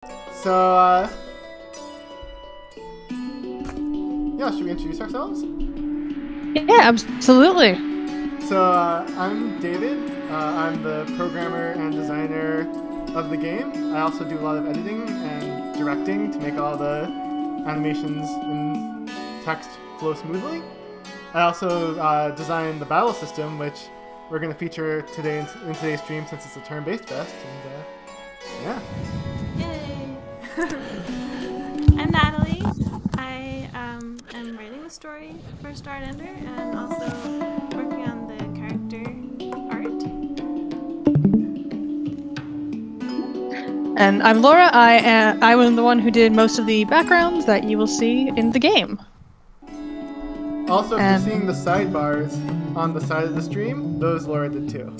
So, yeah, should we introduce ourselves? Yeah, absolutely. So, I'm David. I'm the programmer and designer of the game. I also do a lot of editing and directing to make all the animations and text flow smoothly. I also designed the battle system, which we're going to feature today in today's stream since it's a turn-based fest. And Yay! I'm Natalie. I am writing the story for Stardander and also working on the character art. And I'm Laura. I was the one who did most of the backgrounds that you will see in the game. also, if you're seeing the sidebars on the side of the stream, those Laura did too.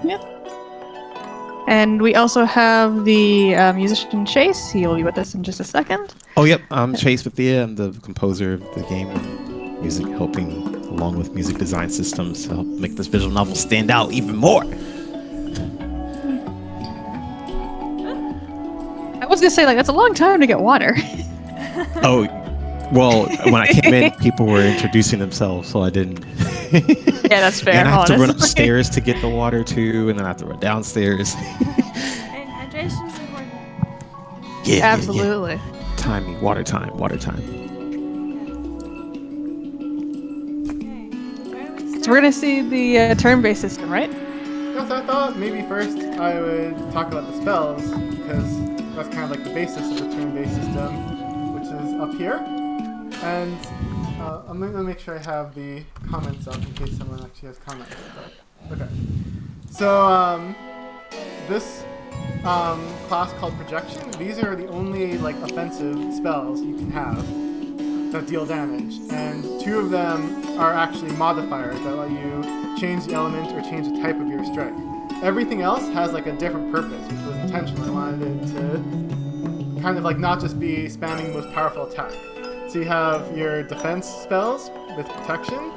Yep. And we also have the musician Chase. He will be with us in just a second. Oh, yep. I'm Chase Bethia. I'm the composer of the game and music, helping along with music design systems to help make this visual novel stand out even more. I was gonna say, that's a long time to get water. Oh, well, when I came in, people were introducing themselves, so I didn't. Yeah, that's fair. And I have to run honestly. upstairs to get the water too, and then I have to run downstairs. And hydration's important. Yeah, Absolutely. Yeah. Timing, water time. Okay. Where do we start? So we're gonna see the turn-based system, right? Yes, I thought maybe first I would talk about the spells, because that's kind of like the basis of the turn-based system, which is up here. And I'm going to make sure I have the comments up in case someone actually has comments. Okay. So this class called Projection, these are the only offensive spells you can have that deal damage. And two of them are actually modifiers that let you change the element or change the type of your strike. Everything else has a different purpose, which was intentional. I wanted it to kind of not just be spamming the most powerful attack. So you have your defense spells with protection.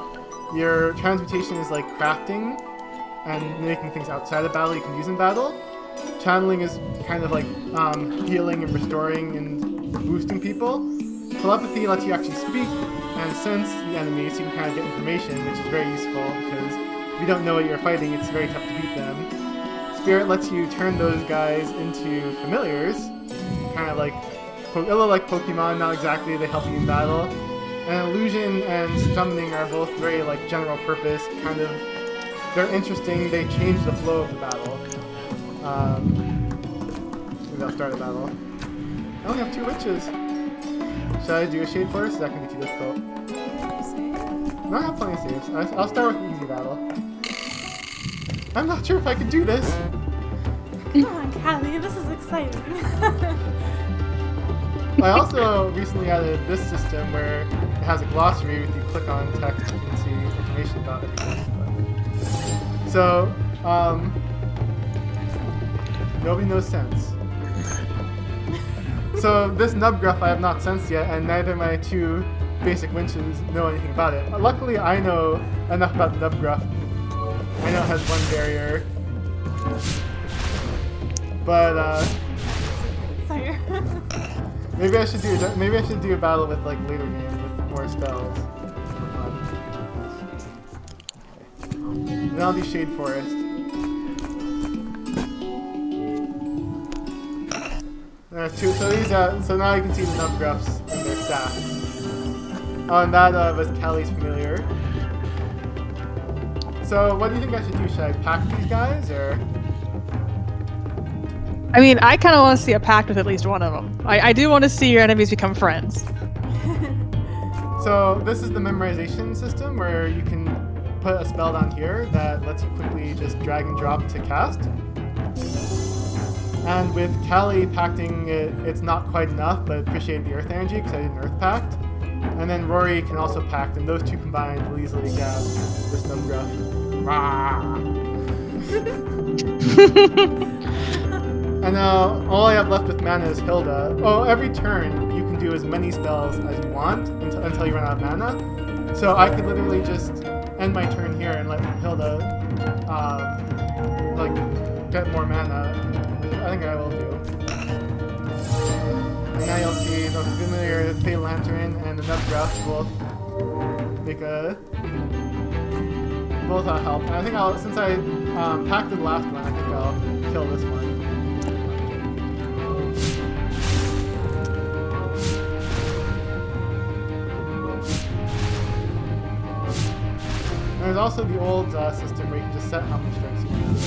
Your transmutation is crafting and making things outside of battle you can use in battle. Channeling is kind of healing and restoring and boosting people. Telepathy lets you actually speak and sense the enemy, so you can kind of get information, which is very useful because if you don't know what you're fighting, it's very tough to beat them. Spirit lets you turn those guys into familiars, kind of like Pokemon, not exactly, they help you in battle. And illusion and summoning are both very general purpose, kind of, they're interesting, they change the flow of the battle. Maybe I'll start a battle. I only have 2 witches. Should I do a shade first? That can be too difficult. No, I have plenty of saves. I'll start with an easy battle. I'm not sure if I can do this. Come on, Callie, this is exciting. I also recently added this system where it has a glossary. If you click on text, you can see information about it. So, nobody knows sense. So this Nubgruff I have not sensed yet, and neither of my 2 basic winches know anything about it. Luckily, I know enough about the Nubgruff. I know it has 1 barrier. But, Sorry. maybe I should do a battle with later game with more spells. Then I'll do Shade Forest. So now you can see the Nubgruffs and their stats. Oh, and that was Callie's familiar. So what do you think I should do? Should I pack these guys or? I mean, I kind of want to see a pact with at least one of them. I do want to see your enemies become friends. So this is the memorization system where you can put a spell down here that lets you quickly just drag and drop to cast. And with Callie pacting it, it's not quite enough, but appreciate the earth energy because I did an earth pact. And then Rory can also pact, and those 2 combined will easily grab this Nubgruff. Rah! And now all I have left with mana is Hilda. Oh, every turn you can do as many spells as you want until you run out of mana. So I could literally just end my turn here and let Hilda get more mana I think I will do. And now you'll see the familiar Fey Lantern and the Nutgrass both help. And I think since I packed the last one, I think I'll kill this one. And there's also the old system where you can just set how many strikes you can do.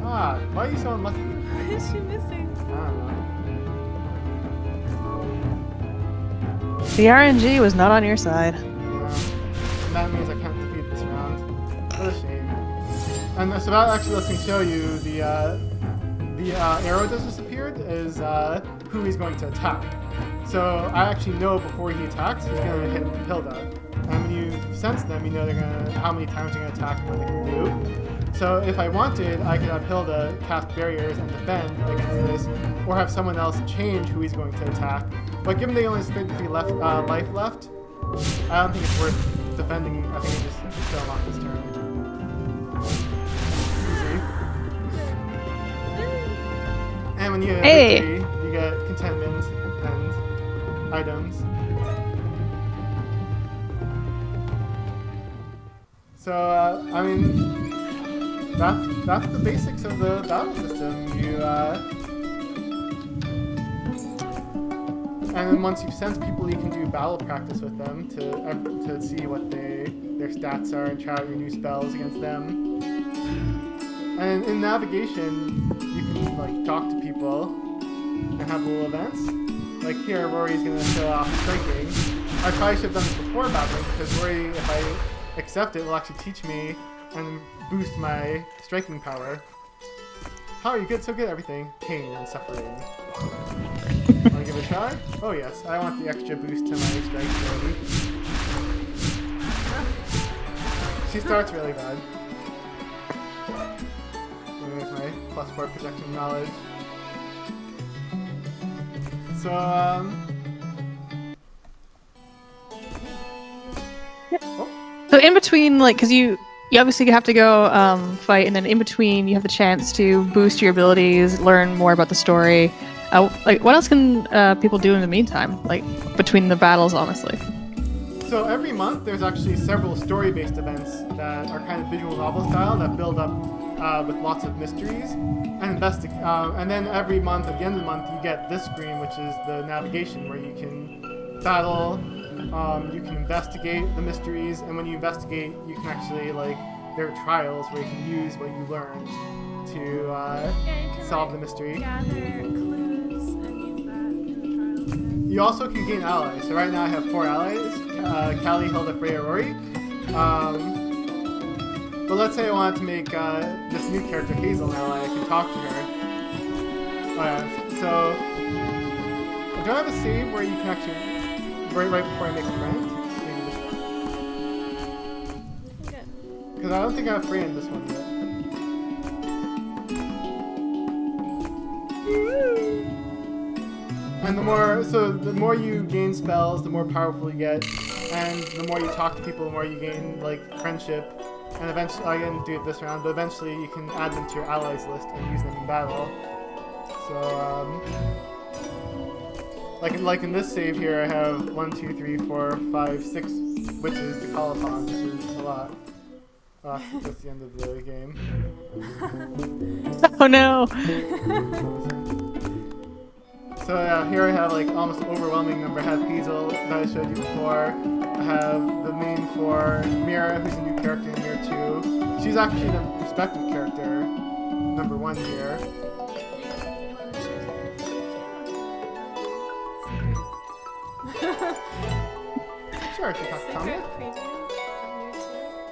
Ah, why are you so unlucky? Why is she missing? I don't know. The RNG was not on your side. Yeah. And that means I can't defeat this round. What a shame. And so that actually lets me show you the arrow that just disappeared is who he's going to attack. So I actually know before he attacks, he's going to hit Hilda. And when you sense them, you know how many times they're going to attack and what they can do. So if I wanted, I could have Hilda cast barriers and defend against this, or have someone else change who he's going to attack. But given they only have 33 life left, I don't think it's worth defending. I think I just kill him off this turn. Easy. And when you have victory, you get contentment and items. So, I mean, that's the basics of the battle system. And then once you've sent people, you can do battle practice with them to see what their stats are and try out your new spells against them. And in navigation, you can like talk to people and have little events. Like here, Rory's gonna show off striking. I probably should have done this before battling because Rory, if I accept it, will actually teach me and boost my striking power. How are you good? So good at everything. Pain and suffering. Wanna give it a try? Oh yes, I want the extra boost to my strike ability. She starts really bad. There's my +4 projection knowledge. So, oh. So in between, like, because you obviously have to go fight, and then in between you have the chance to boost your abilities, learn more about the story. Like, what else can people do in the meantime, like, between the battles, honestly? So every month there's actually several story-based events that are kind of visual novel style that build up with lots of mysteries and and then every month, at the end of the month, you get this screen, which is the navigation, where you can battle, you can investigate the mysteries, and when you investigate, you can actually, like, there are trials where you can use what you learned to you can, solve like, the mystery. Gather clues and use that in the trials. You also can gain allies. So right now I have 4 allies, Callie, Hilda, Freya, Rory. But let's say I wanted to make this new character, Hazel, an ally. I can talk to her. So, do I have a save where you can actually, right before I make a friend? Good. Because I don't think I have Freya in this one yet. And the more you gain spells, the more powerful you get, and the more you talk to people, the more you gain, like, friendship. And eventually, I didn't do it this round, but eventually you can add them to your allies list and use them in battle. So, like in this save here, I have 1, 2, 3, 4, 5, 6 witches to call upon, which is a lot. That's the end of the game. Oh no! So yeah, here I have like almost overwhelming number. I have Hazel that I showed you before. I have the main 4, Mira, who's a new character in year 2. She's actually the perspective character, number 1 here. Sure, I can talk to Tommy. Secret preview of year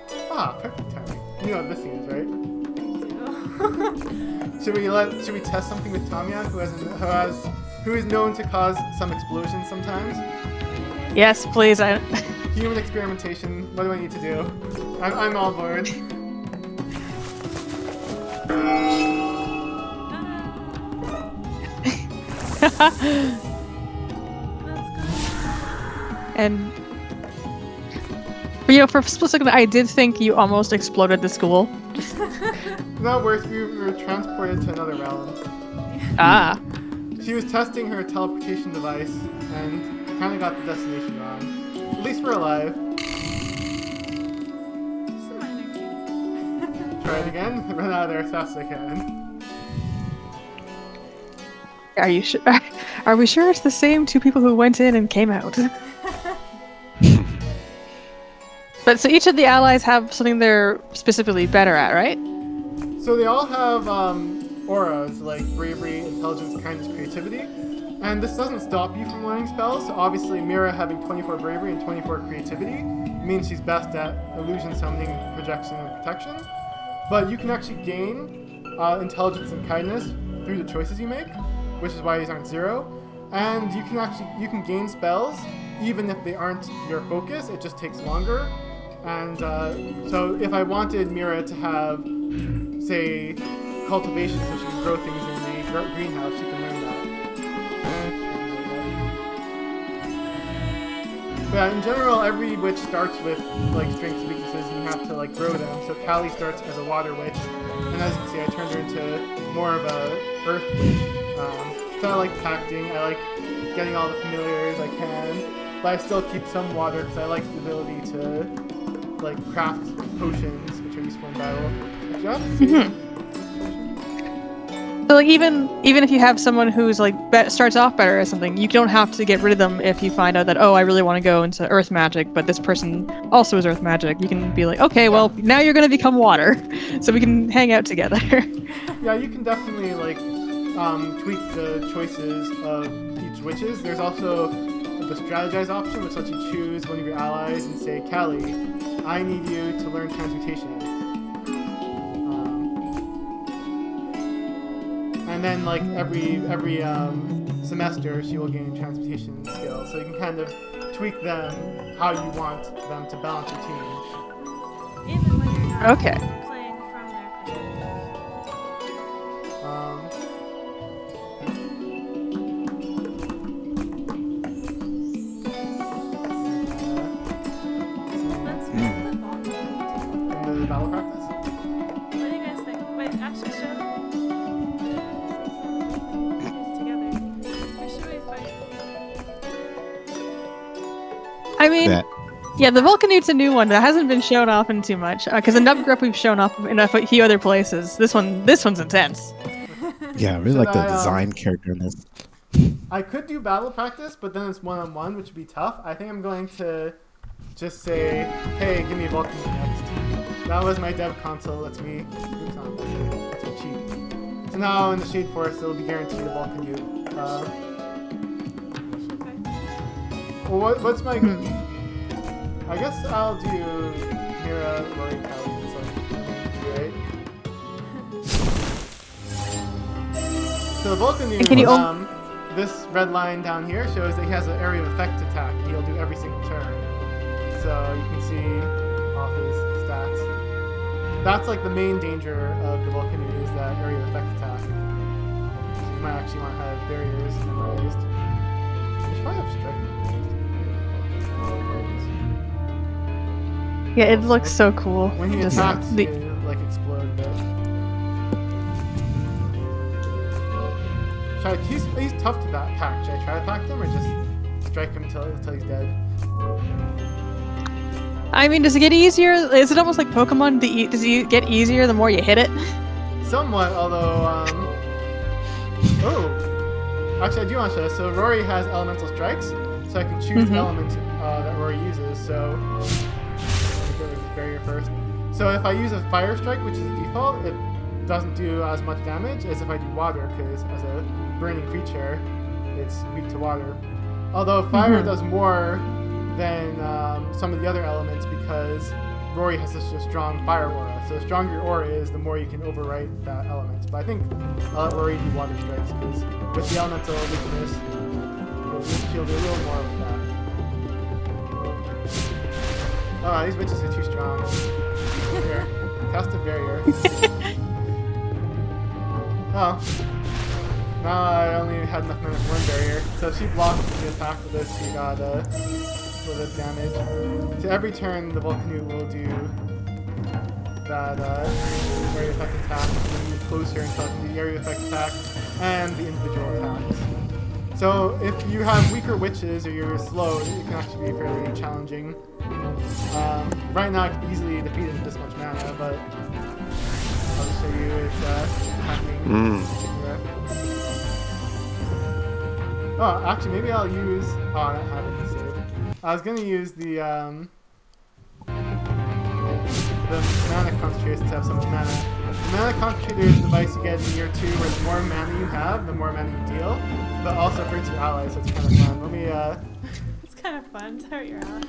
2. Ah, perfect timing. You know what this thing is, right? I do. Should we test something with Tamia, who is known to cause some explosions sometimes? Yes, please. Human experimentation. What do I need to do? I'm all board. And for a split second, I did think you almost exploded the school. No, we were transported to another realm. Ah. She was testing her teleportation device and kind of got the destination wrong. At least we're alive. Just a minor key. Try it again. Run out of there as fast as I can. Are you sure? Are we sure it's the same two people who went in and came out? But so each of the allies have something they're specifically better at, right? So they all have auras like bravery, intelligence, kindness, creativity. And this doesn't stop you from learning spells. So obviously Mira having 24 bravery and 24 creativity means she's best at illusion summoning, projection, and protection. But you can actually gain intelligence and kindness through the choices you make, which is why these aren't 0. And you can gain spells even if they aren't your focus. It just takes longer. And so if I wanted Mira to have, say, cultivation, so she can grow things in the greenhouse, she can learn that. But yeah, in general, every witch starts with like strengths and weaknesses, and you have to like grow them. So Callie starts as a water witch, and as you can see, I turned her into more of a earth witch. So I like pacting, I like getting all the familiars I can, but I still keep some water because I like the ability to like craft potions, which are useful in battle. Good job. So like even if you have someone who's like starts off better or something, you don't have to get rid of them if you find out that, oh, I really want to go into earth magic, but this person also is earth magic. You can be like, okay, well, now you're going to become water, so we can hang out together. Yeah, you can definitely like tweak the choices of each witches. There's also the strategize option, which lets you choose one of your allies and say, Callie, I need you to learn transmutation. And then like every semester she will gain transmutation skills, so you can kind of tweak them how you want them to balance your team. Even when you're not Okay. playing from their perspective. Let's move the ball. In the battle practice. What do you guys think? Wait, actually show them. Together. Who should we fight? I mean, That. yeah, the Vulcanute's a new one that hasn't been shown off in too much. Because in Nubgrup we've shown off in a few other places. This one's intense. Yeah, I really Should like the I, design character in this. I could do battle practice, but then it's one-on-one, which would be tough. I think I'm going to just say, hey, give me a Vulcanute next. That was my dev console. Lets me. Oops, not lets me cheat. So now in the Shade Forest, it'll be guaranteed a Vulcanute. Well, what's my? I guess I'll do Mira, Rory, Callie, and right? So the Vulcanute, Can you this red line down here shows that he has an area of effect attack. He'll do every single turn. So you can see off his stats. That's like the main danger of the Vulcanute is that area of effect attack. So you might actually want to have barriers memorized. You should probably have strike. Yeah, it looks so cool. When he Just attacks, the- he like explode a bit. He's tough to pack. Should I try to pack him or just strike him until he's dead? I mean, does it get easier? Is it almost like Pokemon? Does it get easier the more you hit it? Somewhat, although oh, actually I do want to show this. So Rory has elemental strikes, so I can choose the element that Rory uses. So let me go with this barrier first. So if I use a fire strike, which is the default, it doesn't do as much damage as if I do water, because as a burning creature, it's weak to water. Although fire does more than some of the other elements because Rory has such a strong fire aura. So the stronger your aura is, the more you can overwrite that element. But I think I'll let Rory do water strikes because with the elemental weakness, she'll do a little more with that. Oh, these witches are too strong. Here, cast a barrier. Oh. Now I only had enough mana for one barrier. So if she blocked the attack with this, she got a little bit of damage. So every turn, the Vulcanute will do that area effect attack, when you move closer and start the area effect attack, and the individual attacks. So if you have weaker witches or you're slow, it can actually be fairly challenging. Right now I can easily defeat it with this much mana, but I'll just show you its attacking. Oh, actually maybe I'll use... Oh, I don't have it to save. I was going to use the mana concentrator since I have so much mana. The mana concentrator is the device you get in year 2 where the more mana you have, the more mana you deal. But also hurts your allies, so it's kind of fun. Let me, It's kind of fun to hurt your allies.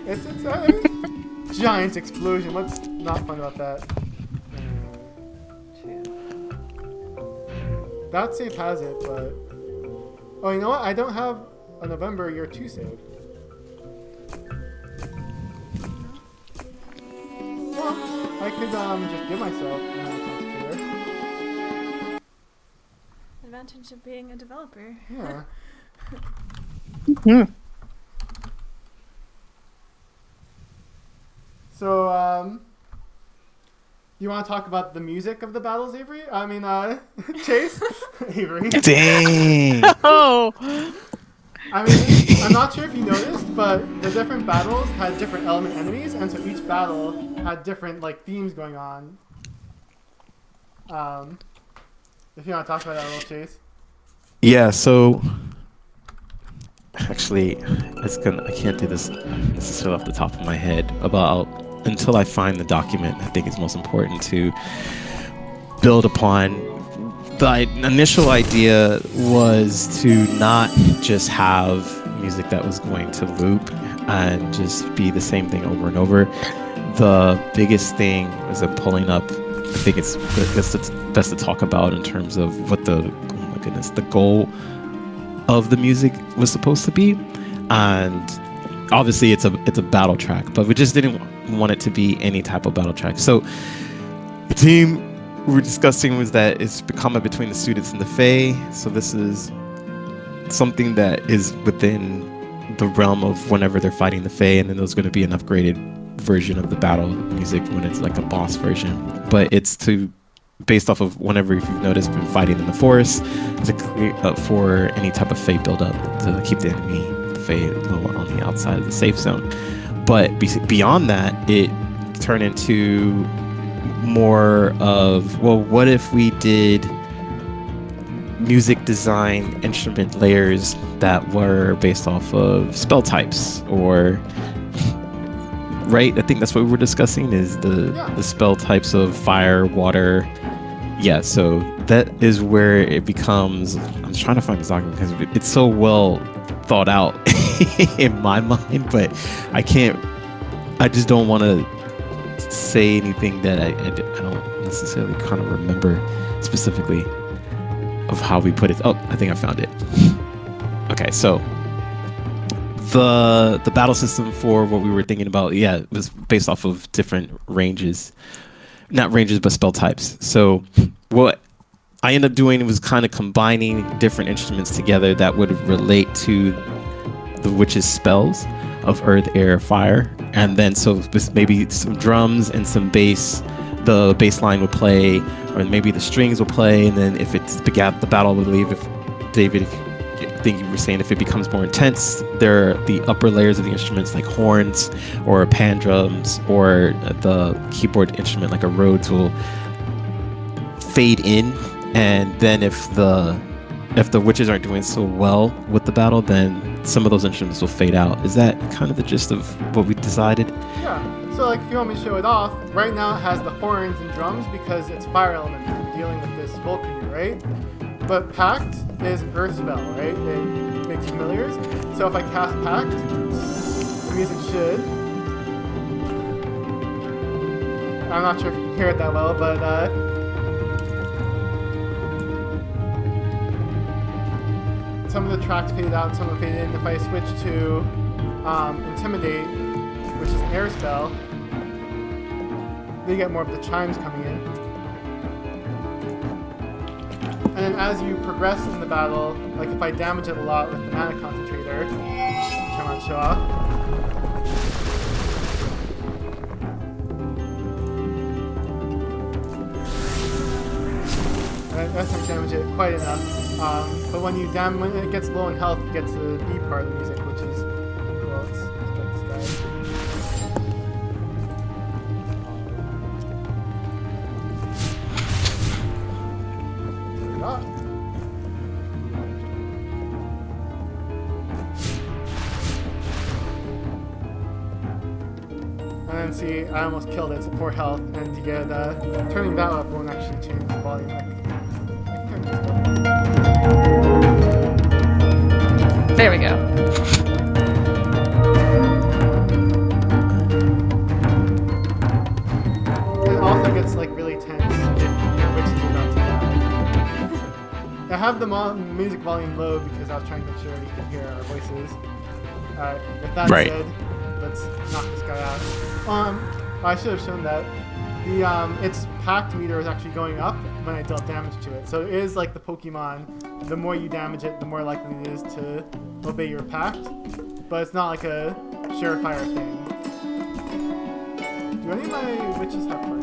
It's a giant explosion. What's not fun about that? True. That save has it, but... Oh, you know what? I don't have a November year 2 save. Well, I could just give myself a mana concentrator. Advantage of being a developer. Yeah. So, you want to talk about the music of the battles, Avery? I mean, Chase? Avery. Dang. Oh. I mean, I'm not sure if you noticed, but the different battles had different element enemies, and so each battle had different, like, themes going on. If you want to talk about that a little, Chase. Yeah, so actually, I can't do this necessarily off the top of my head until I find the document. I think it's most important to build upon. The initial idea was to not just have music that was going to loop and just be the same thing over and over. The biggest thing was pulling up. I think it's best to talk about in terms of what the goal of the music was supposed to be, and obviously it's a battle track, but we just didn't want it to be any type of battle track. So the team we were discussing was that it's common between the students and the Fae. So this is something that is within the realm of whenever they're fighting the Fae, and then there's going to be an upgraded version of the battle music when it's like a boss version. But it's based off of whenever, if you've noticed, been fighting in the forest, to clear up for any type of Fae buildup to keep the enemy, the Fae, a little on the outside of the safe zone. But beyond that, it turned into more of, well, what if we did music design instrument layers that were based off of spell types, or right? I think that's what we were discussing, is the spell types of fire, water. Yeah, so that is where it becomes, I'm trying to find this document because it's so well thought out in my mind, but I just don't want to say anything that I don't necessarily kind of remember specifically of how we put it. Oh, I think I found it. Okay, so the battle system for what we were thinking about, it was based off of different ranges. Not ranges, but spell types. So what I ended up doing was kind of combining different instruments together that would relate to the witch's spells of earth, air, fire. And then so maybe some drums and some bass, the bass line would play, or maybe the strings will play. And then if it's the battle would leave, if David, I think you were saying, if it becomes more intense, there are the upper layers of the instruments like horns or pan drums, or the keyboard instrument like a Rhodes will fade in. And then if the witches aren't doing so well with the battle, then some of those instruments will fade out. Is that kind of the gist of what we decided? Yeah. So like, if you want me to show it off, right now it has the horns and drums because it's fire element dealing with this Vulcan, right? But Pact is an earth spell, right? It makes familiars. So if I cast Pact, the music should... I'm not sure if you can hear it that well, but... some of the tracks faded out, some of them faded in. If I switch to Intimidate, which is an air spell, you get more of the chimes coming in. And then as you progress in the battle, like if I damage it a lot with the mana concentrator, which I want to show off. That doesn't damage it quite enough. But when it gets low in health, you get to the B part of the music, which is cool. Let's get this guy. Turn it off. And then see, I almost killed it. It's 4 health, and you get turning that up won't actually change the volume. I can turn this up. There we go. It also gets like really tense if your witch is about to die. I have the music volume low because I was trying to make sure you could hear our voices. With that Right. said, let's knock this guy out. I should have shown that the its pact meter is actually going up when I dealt damage to it. So it is like the Pokemon. The more you damage it, the more likely it is to obey your pact. But it's not like a surefire thing. Do any of my witches have fire?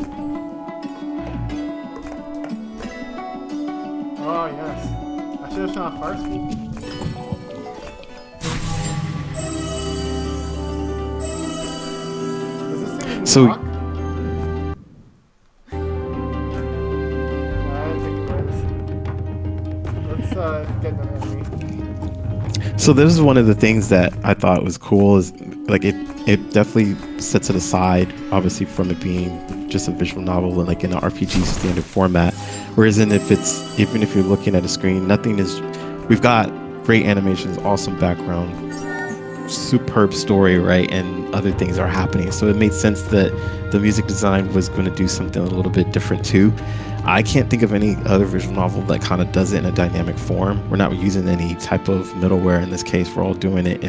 Oh yes. I should have shown off fire speed. Is this thing So- rock? I didn't think it was. Let's get another enemy. So this is one of the things that I thought was cool is like it definitely sets it aside, obviously, from it being just a visual novel and like in an RPG standard format. Whereas even if you're looking at a screen, we've got great animations, awesome background, superb story, right, and other things are happening. So it made sense that the music design was going to do something a little bit different too. I can't think of any other visual novel that kind of does it in a dynamic form. We're not using any type of middleware in this case. We're all doing it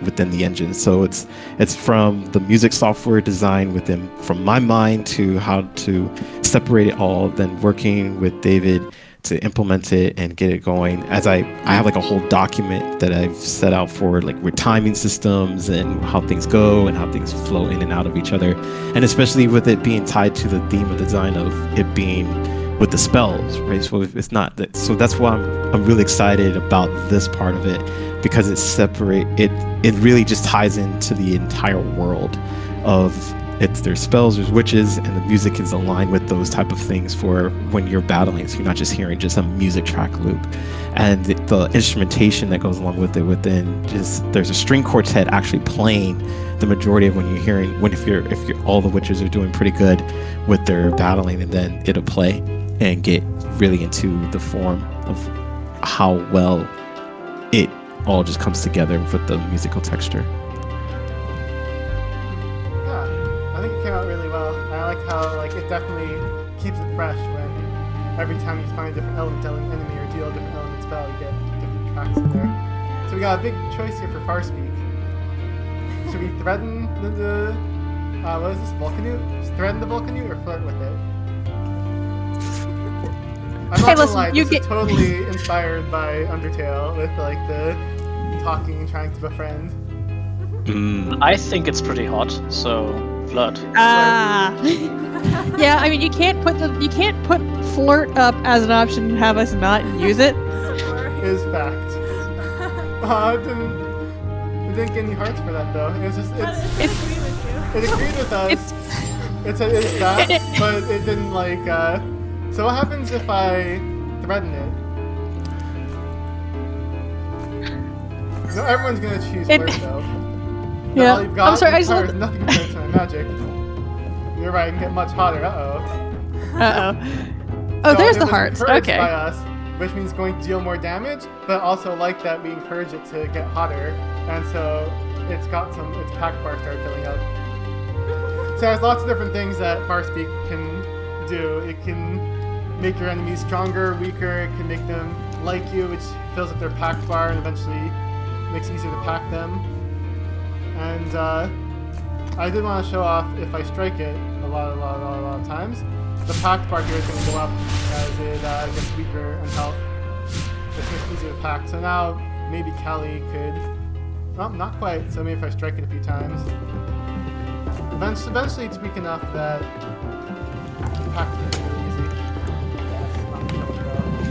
within the engine. So it's from the music software design from my mind to how to separate it all, then working with David to implement it and get it going. As I have like a whole document that I've set out for like with timing systems and how things go and how things flow in and out of each other. And especially with it being tied to the theme of the design of it being with the spells, right? So it's not that. So that's why I'm really excited about this part of it, because it really just ties into the entire world of there's spells, there's witches, and the music is aligned with those type of things for when you're battling. So you're not just hearing just a music track loop, and the instrumentation that goes along with it. There's a string quartet actually playing the majority of when you're hearing if you're all the witches are doing pretty good with their battling, and then it'll play and get really into the form of how well it all just comes together with the musical texture. Yeah, I think it came out really well. I like how it definitely keeps it fresh when every time you find a different element enemy or deal a different element spell, you get different tracks in there. So we got a big choice here for Farspeak. Should we threaten the what is this, Volcanute? Threaten the Volcanute or flirt with it? I'm not gonna lie, this is totally inspired by Undertale with the talking and trying to befriend. I think it's pretty hot, so flirt. Yeah, I mean you can't put flirt up as an option and have us not use it. Is fact. It didn't get any hearts for that though. It agreed with us. It's that, but it didn't so what happens if I threaten it? No, everyone's gonna choose flirt though. Yeah. All you've got I'm sorry, is hearts, nothing compared to my magic. You're right, I can get much hotter. Oh, so there's it the was hearts. encouraged Okay. by us, which means going to deal more damage, but also like that we encourage it to get hotter, and so its pack bar started filling up. So there's lots of different things that Farspeak can do. It can make your enemies stronger, weaker. It can make them like you, which fills up their pack bar and eventually makes it easier to pack them. And I did want to show off if I strike it a lot of times, the pack bar here is going to go up as it gets weaker in health. Which makes it easier to pack. So now maybe Callie could. Well, not quite. So maybe if I strike it a few times, eventually it's weak enough that the pack is really easy. Yes, not killing though.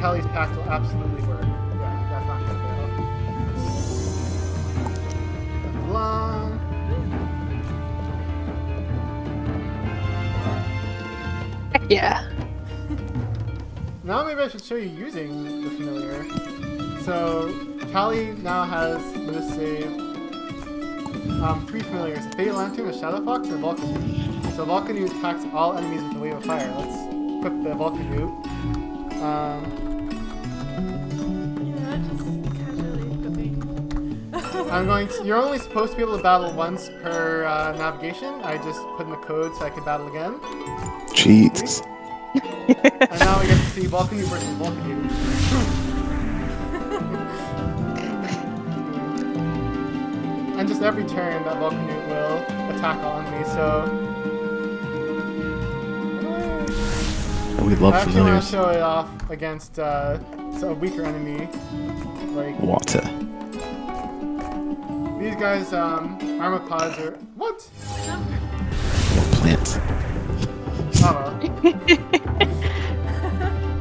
Kelly's pact will absolutely work. Yeah, that's not gonna fail. Long. Heck yeah. Now maybe I should show you using the familiar. So Callie now has, let's save, 3 familiars: a Fate Lantern, a Shadow Fox, and a Vulcanute. So Vulcanute attacks all enemies with a wave of fire. Let's equip the Vulcanute. Just casually equipping. I'm going to, you're only supposed to be able to battle once per navigation. I just put in the code so I can battle again. Jesus. And now we get to see Vulcanute versus Vulcanute. And just every turn that Vulcanute will attack all enemies, so... We love I actually want familiars. to show it off against a weaker enemy. Like, Water. these guys, armor pods are... What? Plants. Oh well.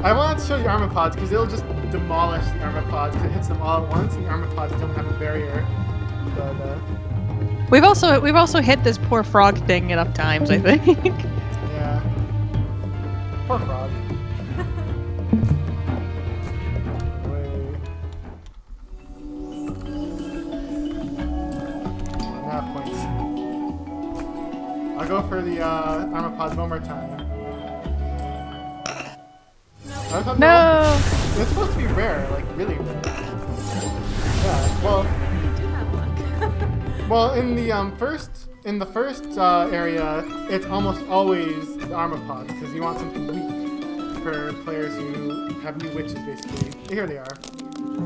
I wanted to show you armor pods because it'll just demolish the armor pods because it hits them all at once, and the armor pods don't have a barrier. But, We've also hit this poor frog thing enough times, I think. yeah. Poor frog. Wait. 1.5 points. I'll go for the armor pods one more time. I thought No. it's supposed to be rare, like really rare. Yeah. Well. You do have luck. Well, in the first area, it's almost always the armor pods because you want something weak for players who have new witches, basically. Here they are.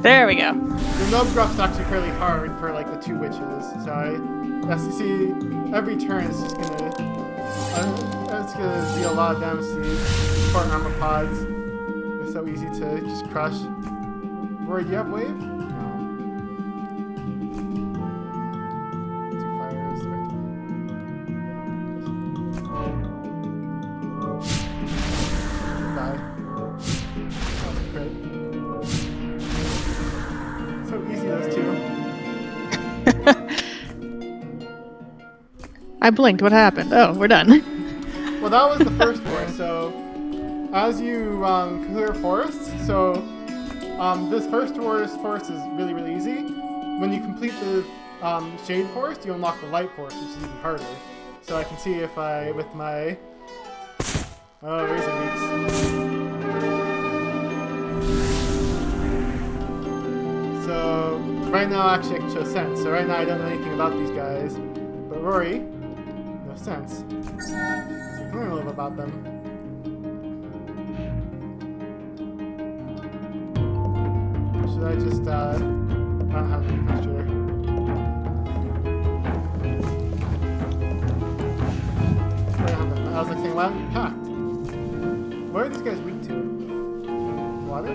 There we go. The nub gruff's actually fairly hard for like the 2 witches, so as you see, every turn is just gonna deal a lot of damage to these important armor pods. They're so easy to just crush. Rory, do you have wave? I blinked. What happened? Oh, we're done. Well, that was the first forest. So, as you clear forests, so this first forest is really, really easy. When you complete the shade forest, you unlock the light forest, which is even harder. So I can see if I, with my razor weeks. So right now, actually, I can show sense. So right now, I don't know anything about these guys, but Rory. Sense. So you can learn a little bit about them. Should I just, I don't have any picture. I was like saying, why haven't you packed? What are these guys weak to? Water?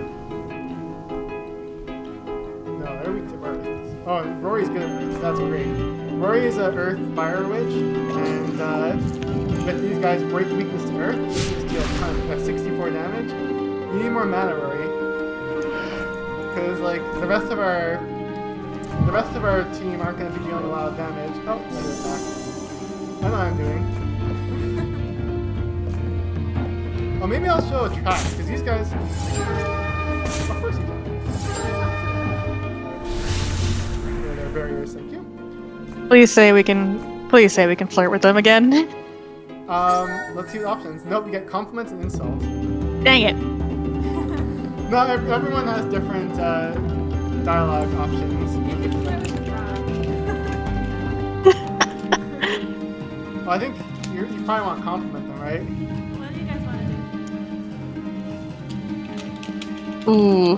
No, they're weak to earth. Oh, and Rory's good. That's great. Rory is an earth fire witch, and with these guys, break weakness to earth, you just deal a ton. That's 64 damage. You need more mana, Rory, because like the rest of our team aren't going to be dealing a lot of damage. Oh, that is back. I know what I'm doing. Oh, maybe I'll show a track because these guys. Of course you can. There are barriers. Thank you. Please say we can flirt with them again. Let's see the options. Nope, you get compliments and insults. Dang it. No, everyone has different dialogue options. Well, I think you probably want to compliment them, right? What do you guys want to do? Ooh.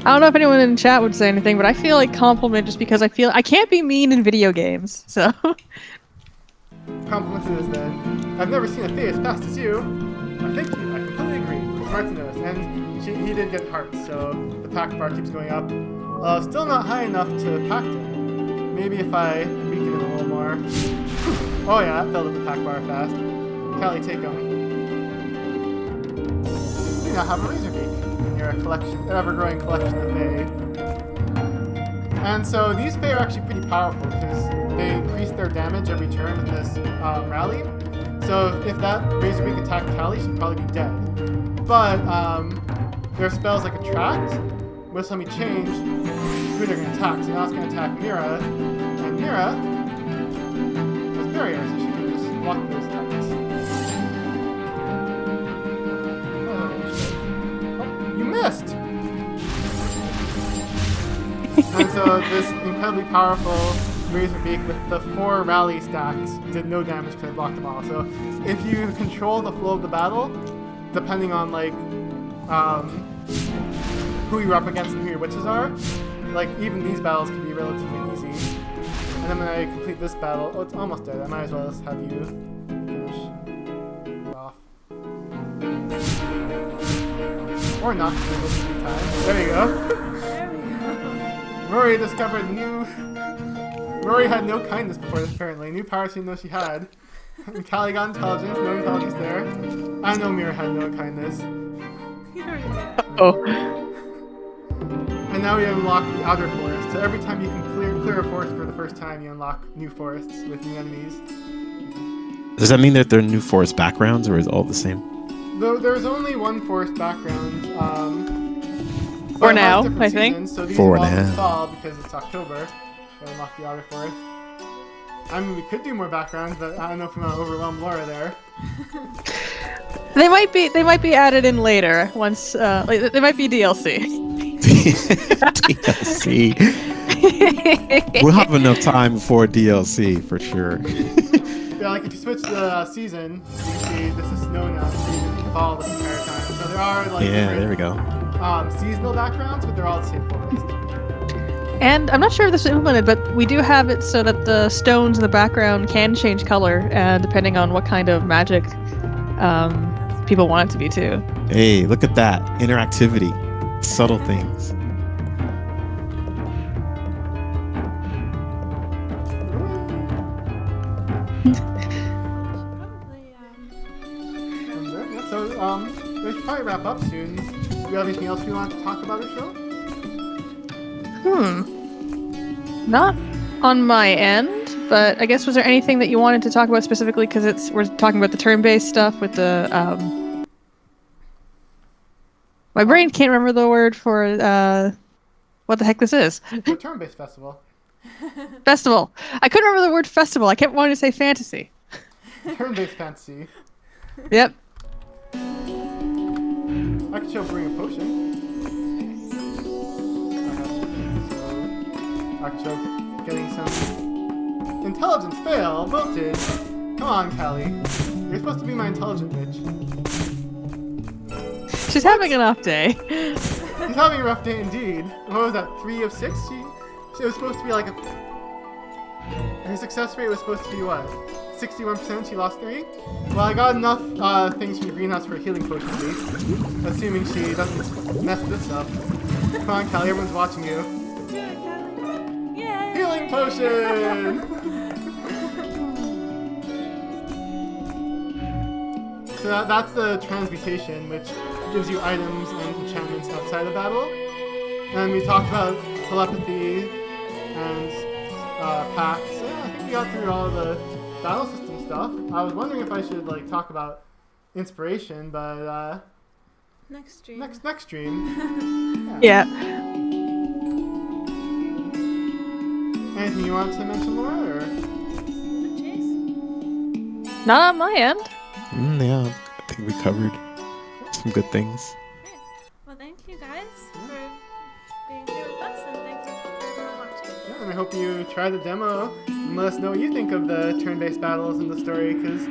I don't know if anyone in chat would say anything, but I feel like compliment just because I can't be mean in video games, so. Compliments it is then. I've never seen a Fae as fast as you. Thank you, I completely agree. Martinez, and he did get hearts, so the pack bar keeps going up. Still not high enough to pack him. Maybe if I weaken him a little more. Oh yeah, that filled up the pack bar fast. Callie, take him. now have a Razorbeak in your ever-growing collection of Fae. And so these Fae are actually pretty powerful because they increase their damage every turn with this rally. So if that Razorbeak attacked Callie, she'd probably be dead. But there are spells like Attract, which let me change who they're going to attack. So now it's going to attack Mira, and Mira has barrier, so she can just block those attacks. Oh, you missed! And so this incredibly powerful Razorbeak with the 4 rally stacks did no damage because I blocked them all. So if you control the flow of the battle, depending on like who you're up against and who your witches are, like even these battles can be relatively easy. And then when I complete this battle, oh, it's almost dead. I might as well just have you finish it off. Or not, because it time. There you go. Rory discovered Rory had no kindness before this, apparently. New power she didn't know she had. Callie got intelligence, no intelligence there. I know Mira had no kindness. Oh. And now we unlock the outer forest. So every time you can clear a forest for the first time, you unlock new forests with new enemies. Does that mean that they're new forest backgrounds, or is it all the same? Though there's only one forest background. For but it has now, different I think. seasons, so these For will all now. be fall because it's October. So unlock the outer forest. I mean, we could do more backgrounds, but I don't know if we want to overwhelm Laura there. They might be added in later once like they might be DLC. DLC. We'll have enough time for DLC for sure. Yeah, like if you switch the season, you can see this is snow now, so you can fall this entire time. So there are like Yeah, different, there we go. seasonal backgrounds, but they're all the same forest. And I'm not sure if this is implemented, but we do have it so that the stones in the background can change color, depending on what kind of magic people want it to be too. Hey, look at that interactivity, subtle things. Yeah, so we should probably wrap up soon. Do you have anything else you want to talk about or show? Not on my end, but I guess was there anything that you wanted to talk about specifically? Because we're talking about the turn-based stuff with the my brain can't remember the word for what the heck this is. The turn-based festival. Festival. I couldn't remember the word festival. I kept wanting to say fantasy. Turn-based fantasy. Yep. I could show bring a potion. So I could show getting some intelligence fail voted. Come on, Callie. You're supposed to be my intelligent bitch. She's having an off day. She's having a rough day indeed. What was that? 3 of 6? She was supposed to be like her success rate was supposed to be what? 61%, she lost 3? Well, I got enough things from the greenhouse for a healing potion at least. Assuming she doesn't mess this up. Come on, Callie, everyone's watching you. Do it, Callie. Yay! Healing potion! So that's the transmutation, which gives you items and enchantments outside the battle. And we talked about telepathy and pacts. Yeah, I think we got through all the battle system stuff. I was wondering if I should like talk about inspiration, but Next stream. next stream. Yeah. Anything you want to mention, Laura? Or? Chase? Not on my end. Yeah, I think we covered some good things. Great. Well, thank you guys for being here with us, and thank you for everyone watching. Yeah, and I hope you try the demo and let us know what you think of the turn-based battles in the story, because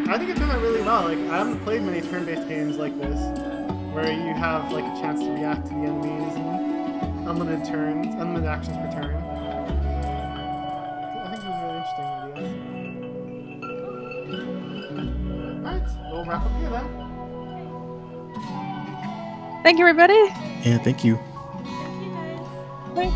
I think it turned out really well. Like, I haven't played many turn-based games like this, where you have like a chance to react to the enemies and unlimited actions per turn. I think it was really interesting ideas. Alright, we'll wrap up here then. Thank you, everybody. Yeah, thank you. Thank you guys. Bye.